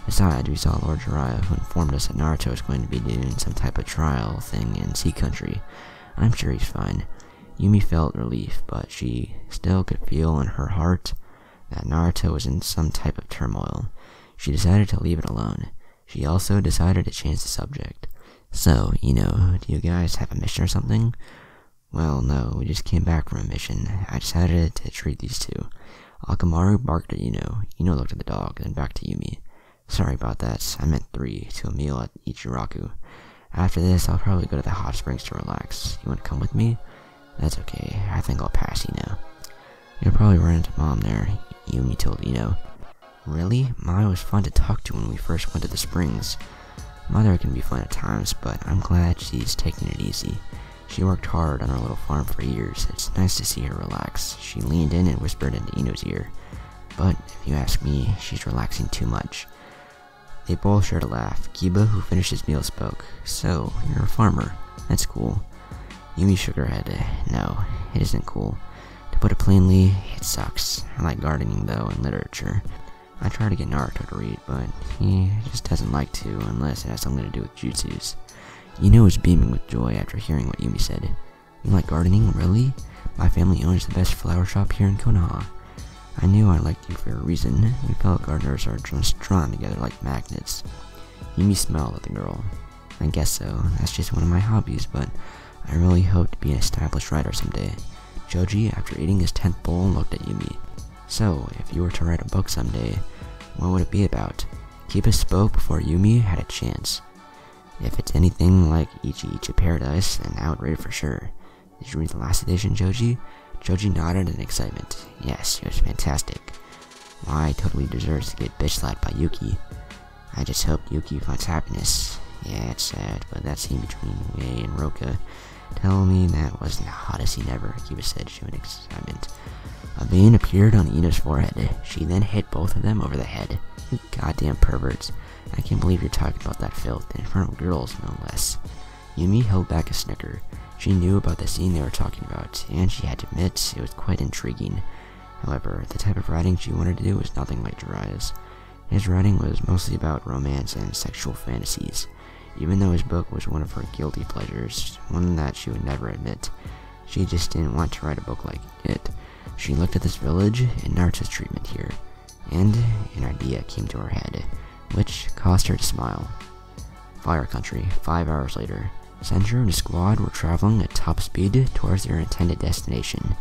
Besides, we saw Lord Jiraiya, who informed us that Naruto is going to be doing some type of trial thing in Sea Country. I'm sure he's fine." Yumi felt relief, but she still could feel in her heart that Naruto was in some type of turmoil. She decided to leave it alone. She also decided to change the subject. "So, do you guys have a mission or something?" "Well, no, we just came back from a mission. I decided to treat these two." Akamaru barked at Ino. Ino looked at the dog, then back to Yumi. Sorry about that, I meant 3, to a meal at Ichiraku. After this, I'll probably go to the hot springs to relax. You want to come with me? That's okay, I think I'll pass Ino. You'll probably run into Mom there, Yumi told Ino. Really? Maya was fun to talk to when we first went to the springs. Mother can be fun at times, but I'm glad she's taking it easy. She worked hard on her little farm for years. It's nice to see her relax. She leaned in and whispered into Ino's ear. But, if you ask me, she's relaxing too much. They both shared a laugh. Kiba, who finished his meal, spoke. So, you're a farmer. That's cool. Yumi shook her head. No, it isn't cool. To put it plainly, it sucks. I like gardening, though, and literature. I try to get Naruto to read, but he just doesn't like to unless it has something to do with jutsus. Ino was beaming with joy after hearing what Yumi said. You like gardening, really? My family owns the best flower shop here in Konoha. I knew I liked you for a reason. We fellow gardeners are just drawn together like magnets. Yumi smiled at the girl. I guess so. That's just one of my hobbies, but I really hope to be an established writer someday. Joji, after eating his 10th bowl, looked at Yumi. So, if you were to write a book someday, what would it be about? Kiba spoke before Yumi had a chance. If it's anything like Ichi Paradise, then I would read it for sure. Did you read the last edition, Joji? Joji nodded in excitement. Yes, it was fantastic. Mai totally deserves to get bitch slapped by Yuki. I just hope Yuki finds happiness. Yeah, it's sad, but that scene between Wei and Roka. Tell me that wasn't the hottest scene ever, Kiba said, showing excitement. A vein appeared on Ino's forehead. She then hit both of them over the head. You goddamn perverts. I can't believe you're talking about that filth in front of girls, no less. Yumi held back a snicker. She knew about the scene they were talking about, and she had to admit it was quite intriguing. However, the type of writing she wanted to do was nothing like Jiraiya's. His writing was mostly about romance and sexual fantasies, even though his book was one of her guilty pleasures, one that she would never admit. She just didn't want to write a book like it. She looked at this village and Naruto's treatment here, and an idea came to her head, which caused her to smile. Fire Country, 5 hours later. Senju and his squad were traveling at top speed towards their intended destination.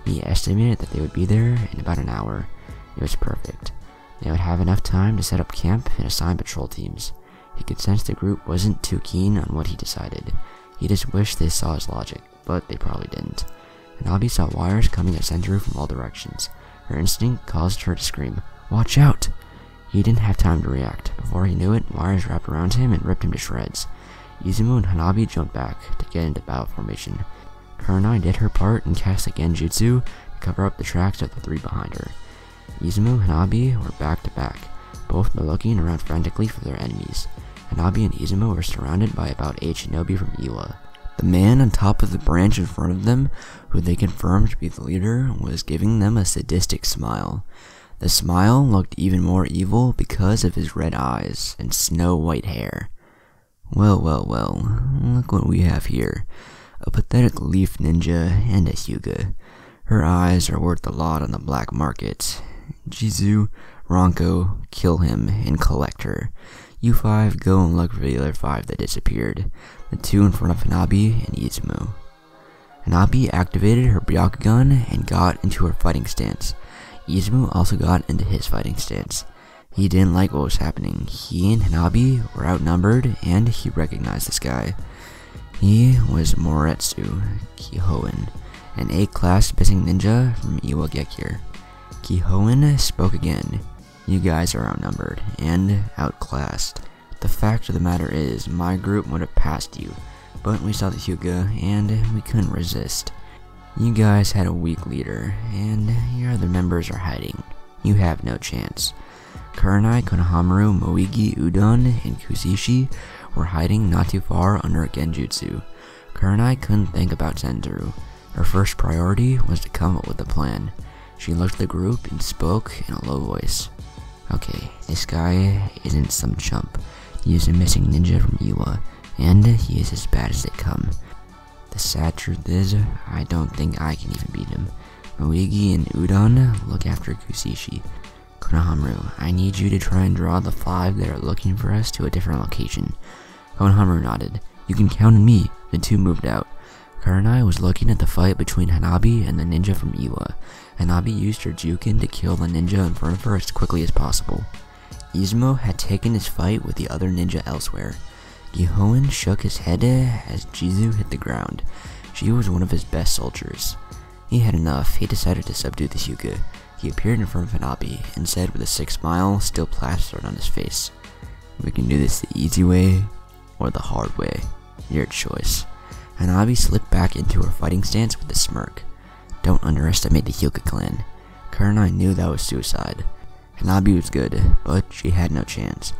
He estimated that they would be there in about an hour. It was perfect. They would have enough time to set up camp and assign patrol teams. He could sense the group wasn't too keen on what he decided. He just wished they saw his logic, but they probably didn't. Hanabi saw wires coming at Senju from all directions. Her instinct caused her to scream, "Watch out!" He didn't have time to react. Before he knew it, wires wrapped around him and ripped him to shreds. Izumo and Hanabi jumped back to get into battle formation. Kurenai did her part and cast a genjutsu to cover up the tracks of the 3 behind her. Izumo and Hanabi were back to back. Both were looking around frantically for their enemies. Hanabi and Izumo were surrounded by about 8 shinobi from Iwa. The man on top of the branch in front of them, who they confirmed to be the leader, was giving them a sadistic smile. The smile looked even more evil because of his red eyes and snow-white hair. Well, look what we have here. A pathetic leaf ninja and a Hyuga. Her eyes are worth a lot on the black market. Jizu, Ronko, kill him and collect her. You 5 go and look for the other 5 that disappeared. The 2 in front of Hanabi and Izumo. Hanabi activated her Byakugan and got into her fighting stance. Izumo also got into his fighting stance. He didn't like what was happening. He and Hanabi were outnumbered, and he recognized this guy. He was Moretsu Kihoen, an A-class missing ninja from Iwagekure. Kihoen spoke again. You guys are outnumbered, and outclassed. The fact of the matter is, my group would have passed you, but we saw the Hyuga, and we couldn't resist. You guys had a weak leader, and your other members are hiding. You have no chance. Kurenai, Konohamaru, Moigi, Udon, and Kuzishi were hiding not too far under a genjutsu. Kurenai couldn't think about Senju. Her first priority was to come up with a plan. She looked at the group and spoke in a low voice. Okay, this guy isn't some chump. He is a missing ninja from Iwa, and he is as bad as they come. The sad truth is, I don't think I can even beat him. Moigi and Udon look after Kuzishi. Konohamaru, I need you to try and draw the 5 that are looking for us to a different location. Konohamaru nodded. You can count on me. The 2 moved out. Kurenai was looking at the fight between Hanabi and the ninja from Iwa. Hanabi used her Jukin to kill the ninja in front of her as quickly as possible. Izumo had taken his fight with the other ninja elsewhere. Gihoen shook his head as Jizu hit the ground. She was one of his best soldiers. He had enough. He decided to subdue the Hyuga. He appeared in front of Hanabi and said with a sick smile still plastered on his face, "We can do this the easy way or the hard way. Your choice." Hanabi slipped back into her fighting stance with a smirk. Don't underestimate the Hyuga clan. Kurenai knew that was suicide. Hanabi was good, but she had no chance.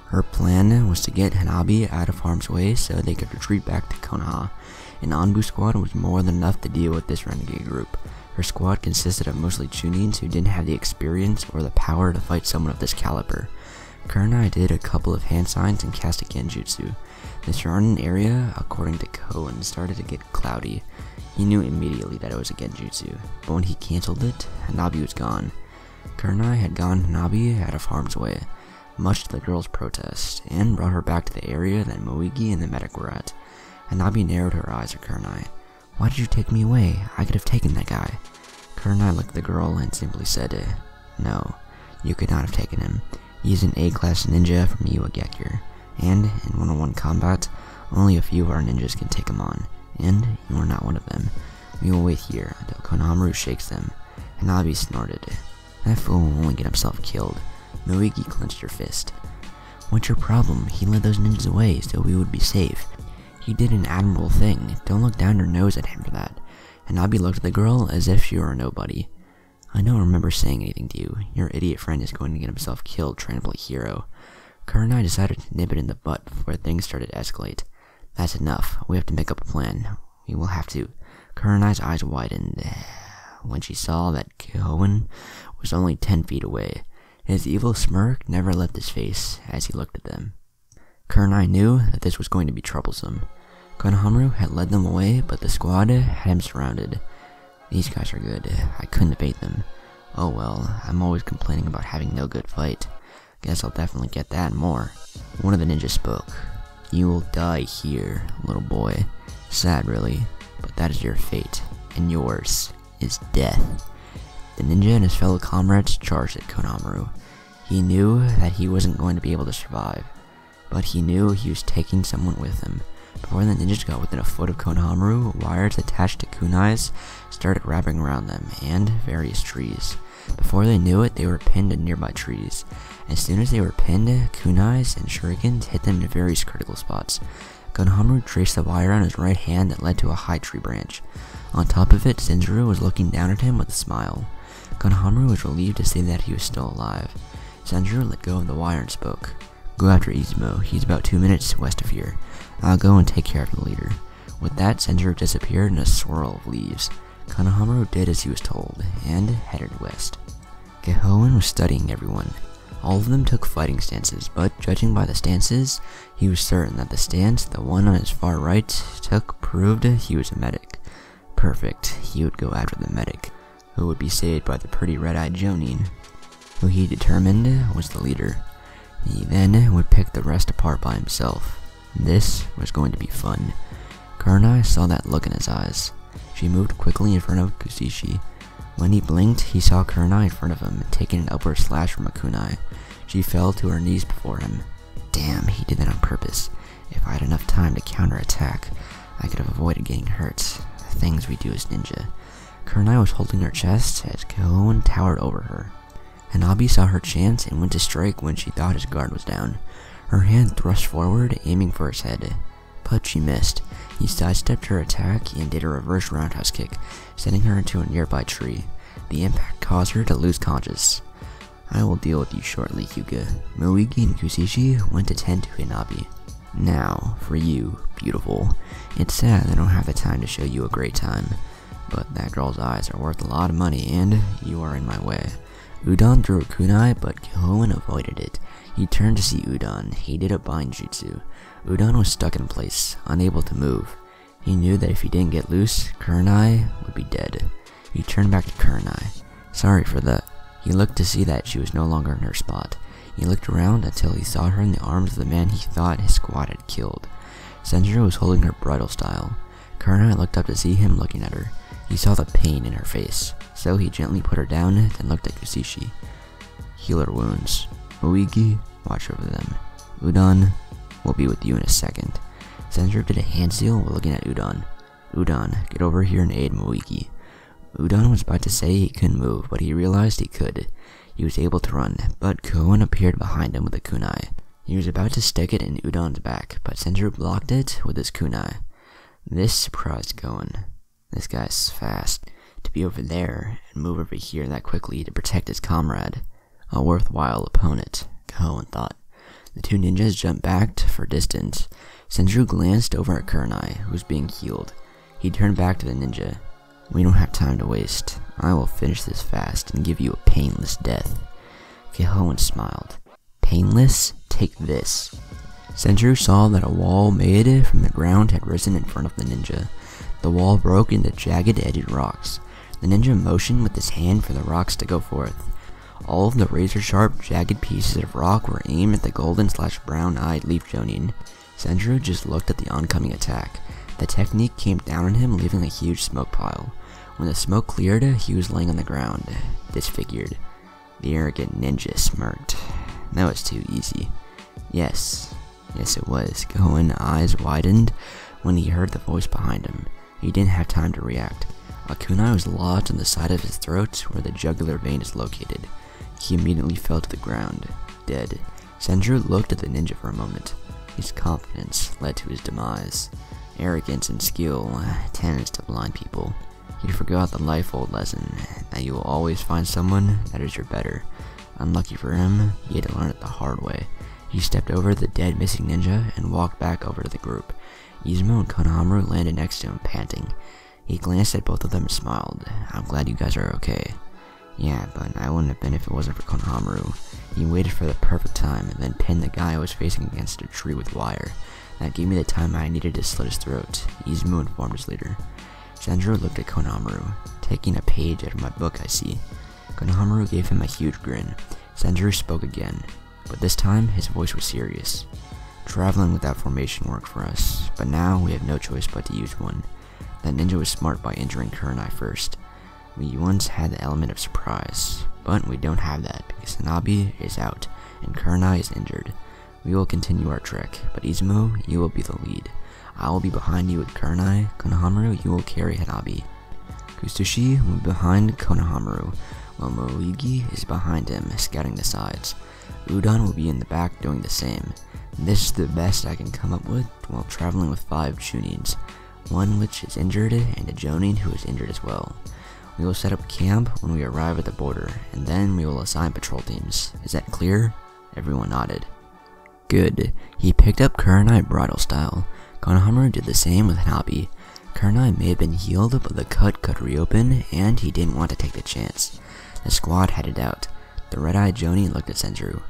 Her plan was to get Hanabi out of harm's way so they could retreat back to Konoha. An Anbu squad was more than enough to deal with this renegade group. Her squad consisted of mostly Chunins who didn't have the experience or the power to fight someone of this caliber. Kurenai did a couple of hand signs and cast a genjutsu. The surrounding area, according to Koen, started to get cloudy. He knew immediately that it was a genjutsu, but when he cancelled it, Hanabi was gone. Kurenai had gotten Hanabi out of harm's way, much to the girl's protest, and brought her back to the area that Moigi and the medic were at. Hanabi narrowed her eyes at Kurenai. "Why did you take me away? I could have taken that guy." Kurenai looked at the girl and simply said, "No, you could not have taken him. He's an A-class ninja from Iwagakure, and in one-on-one combat, only a few of our ninjas can take him on, and you are not one of them. We will wait here until Konohamaru shakes them." Hanabi snorted. "That fool will only get himself killed." Moigi clenched her fist. "What's your problem? He led those ninjas away so we would be safe. He did an admirable thing. Don't look down your nose at him for that." Hanabi looked at the girl as if she were a nobody. "I don't remember saying anything to you. Your idiot friend is going to get himself killed trying to play hero." Kurenai decided to nip it in the butt before things started to escalate. "That's enough. We have to make up a plan. We will have to." Kurenai's eyes widened when she saw that Koen was only 10 feet away. His evil smirk never left his face as he looked at them. Kurenai knew that this was going to be troublesome. Konohamaru had led them away, but the squad had him surrounded. "These guys are good. I couldn't evade them. Oh well, I'm always complaining about having no good fight. Guess I'll definitely get that and more." One of the ninjas spoke. "You will die here, little boy. Sad really, but that is your fate, and yours is death." The ninja and his fellow comrades charged at Konohamaru. He knew that he wasn't going to be able to survive, but he knew he was taking someone with him. Before the ninjas got within a foot of Konohamaru, wires attached to kunais started wrapping around them, and various trees. Before they knew it, they were pinned to nearby trees. As soon as they were pinned, kunais and shurikens hit them in various critical spots. Konohamaru traced the wire on his right hand that led to a high tree branch. On top of it, Senzuru was looking down at him with a smile. Konohamaru was relieved to see that he was still alive. Senzuru let go of the wire and spoke. "Go after Izumo. He's about 2 minutes west of here. I'll go and take care of the leader." With that, Senzuru disappeared in a swirl of leaves. Konohamaru did as he was told, and headed west. Gihoen was studying everyone. All of them took fighting stances, but judging by the stances, he was certain that the stance the one on his far right took proved he was a medic. Perfect, he would go after the medic, who would be saved by the pretty red-eyed Jonin, who he determined was the leader. He then would pick the rest apart by himself. This was going to be fun. Kurenai saw that look in his eyes. She moved quickly in front of Kusishi. When he blinked, he saw Kurenai in front of him, taking an upward slash from a kunai. She fell to her knees before him. Damn, he did that on purpose. If I had enough time to counterattack, I could have avoided getting hurt. The things we do as ninja. Kurenai was holding her chest as Koen towered over her. Hanabi saw her chance and went to strike when she thought his guard was down. Her hand thrust forward, aiming for his head, but she missed. He sidestepped her attack and did a reverse roundhouse kick, sending her into a nearby tree. The impact caused her to lose conscious. "I will deal with you shortly, Hyuga." Moigi and Kusishi went to tend to Hanabi. "Now, for you, beautiful. It's sad I don't have the time to show you a great time, but that girl's eyes are worth a lot of money and you are in my way." Udon threw a kunai, but Gihoen avoided it. He turned to see Udon. He did a bind jutsu. Udon was stuck in place, unable to move. He knew that if he didn't get loose, Kurenai would be dead. He turned back to Kurenai. "Sorry for that." He looked to see that she was no longer in her spot. He looked around until he saw her in the arms of the man he thought his squad had killed. Senzuru was holding her bridal style. Kurenai looked up to see him looking at her. He saw the pain in her face, so he gently put her down, then looked at Kusushi. Heal her wounds. Moigi, watch over them. Udon will be with you in a second. Senju did a hand seal while looking at Udon. Udon, get over here and aid Moigi. Udon was about to say he couldn't move, but he realized he could. He was able to run, but Koen appeared behind him with a kunai. He was about to stick it in Udon's back, but Senju blocked it with his kunai. This surprised Koen. This guy's fast. To be over there and move over here that quickly to protect his comrade. A worthwhile opponent, Koen thought. The two ninjas jumped back for distance. Senju glanced over at Kurenai, who was being healed. He turned back to the ninja. We don't have time to waste. I will finish this fast and give you a painless death. Koen smiled. Painless? Take this. Senju saw that a wall made from the ground had risen in front of the ninja. The wall broke into jagged-edged rocks. The ninja motioned with his hand for the rocks to go forth. All of the razor-sharp, jagged pieces of rock were aimed at the golden/brown-eyed Leaf Jonin. Senju just looked at the oncoming attack. The technique came down on him, leaving a huge smoke pile. When the smoke cleared, he was laying on the ground, disfigured. The arrogant ninja smirked. That was too easy. Yes it was. Koen's eyes widened when he heard the voice behind him. He didn't have time to react. A kunai was lodged on the side of his throat where the jugular vein is located. He immediately fell to the ground, dead. Senju looked at the ninja for a moment. His confidence led to his demise. Arrogance and skill tends to blind people. He forgot the life-old lesson that you will always find someone that is your better. Unlucky for him, he had to learn it the hard way. He stepped over the dead missing ninja and walked back over to the group. Izumo and Konohamaru landed next to him, panting. He glanced at both of them and smiled. I'm glad you guys are okay. Yeah, but I wouldn't have been if it wasn't for Konohamaru. He waited for the perfect time and then pinned the guy I was facing against a tree with wire. That gave me the time I needed to slit his throat, Izumo informed his leader. Senju looked at Konohamaru. Taking a page out of my book, I see. Konohamaru gave him a huge grin. Senju spoke again, but this time his voice was serious. Traveling without formation worked for us, but now we have no choice but to use one. That ninja was smart by injuring Kurenai first. We once had the element of surprise, but we don't have that because Hanabi is out and Kurenai is injured. We will continue our trek, but Izumo, you will be the lead. I will be behind you with Kurenai. Konohamaru, you will carry Hanabi. Kusushi will be behind Konohamaru, while Moigi is behind him, scouting the sides. Udon will be in the back doing the same. This is the best I can come up with while traveling with 5 Chunins, one which is injured and a Jonin who is injured as well. We will set up camp when we arrive at the border, and then we will assign patrol teams. Is that clear? Everyone nodded. Good. He picked up Kurenai bridal style. Konohamaru did the same with Hanabi. Kurenai may have been healed, but the cut could reopen, and he didn't want to take the chance. The squad headed out. The red-eyed Jonin looked at Senju.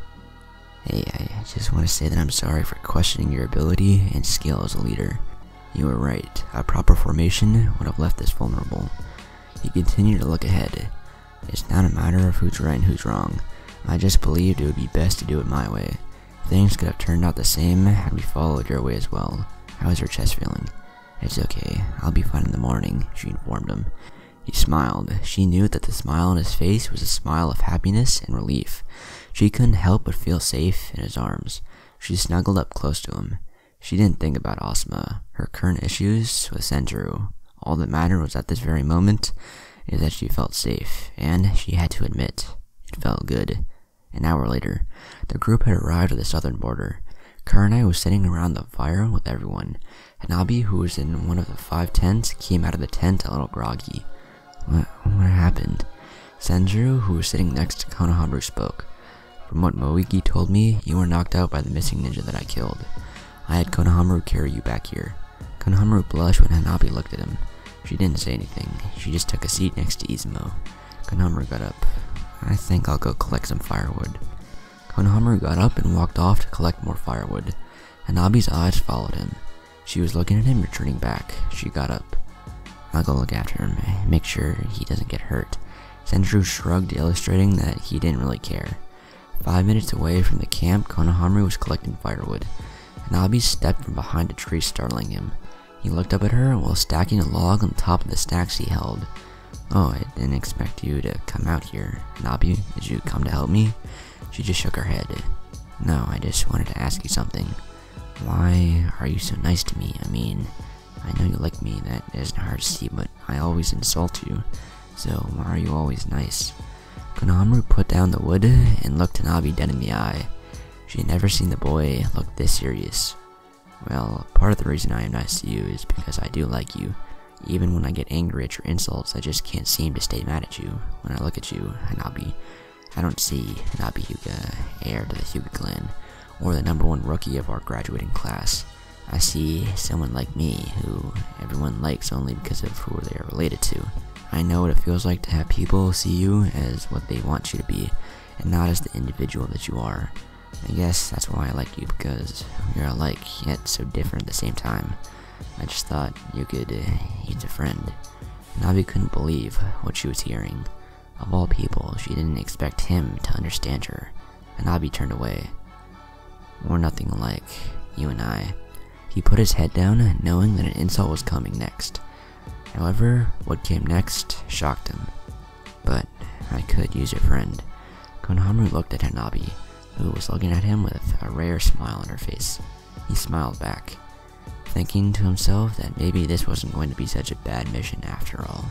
Hey, I just want to say that I'm sorry for questioning your ability and skill as a leader. You were right. A proper formation would have left us vulnerable. He continued to look ahead. It's not a matter of who's right and who's wrong. I just believed it would be best to do it my way. Things could have turned out the same had we followed your way as well. How's your chest feeling? It's okay. I'll be fine in the morning, she informed him. He smiled. She knew that the smile on his face was a smile of happiness and relief. She couldn't help but feel safe in his arms. She snuggled up close to him. She didn't think about Asuma, her current issues with Senju. All that mattered was at this very moment is that she felt safe, and she had to admit, it felt good. An hour later, the group had arrived at the southern border. Kurenai was sitting around the fire with everyone. Hanabi, who was in one of the 5 tents, came out of the tent a little groggy. What happened? Senju, who was sitting next to Konohamaru, spoke. From what Moigi told me, you were knocked out by the missing ninja that I killed. I had Konohamaru carry you back here. Konohamaru blushed when Hanabi looked at him. She didn't say anything. She just took a seat next to Izumo. Konohamaru got up. I think I'll go collect some firewood. Konohamaru got up and walked off to collect more firewood. Hanabi's eyes followed him. She was looking at him, returning back. She got up. I'll go look after him, make sure he doesn't get hurt. Senju shrugged, illustrating that he didn't really care. 5 minutes away from the camp, Konohamaru was collecting firewood. Hanabi stepped from behind a tree, startling him. He looked up at her while stacking a log on top of the stacks he held. "Oh, I didn't expect you to come out here. Nabi, did you come to help me?" She just shook her head. "No, I just wanted to ask you something. Why are you so nice to me? I mean, I know you like me, that isn't hard to see, but I always insult you. So why are you always nice?" Konohamaru put down the wood and looked Nabi dead in the eye. She had never seen the boy look this serious. "Well, part of the reason I am nice to you is because I do like you. Even when I get angry at your insults, I just can't seem to stay mad at you. When I look at you, Hanabi, I don't see Hanabi Hyuga, heir to the Hyuga clan, or the #1 rookie of our graduating class. I see someone like me, who everyone likes only because of who they are related to. I know what it feels like to have people see you as what they want you to be, and not as the individual that you are. I guess that's why I like you, because you're alike, yet so different at the same time. I just thought you could use a friend." Nabi couldn't believe what she was hearing. Of all people, she didn't expect him to understand her. Nabi turned away. "We're nothing alike, you and I." He put his head down, knowing that an insult was coming next. However, what came next shocked him. "But I could use your friend." Konohamaru looked at Hanabi, who was looking at him with a rare smile on her face. He smiled back, thinking to himself that maybe this wasn't going to be such a bad mission after all.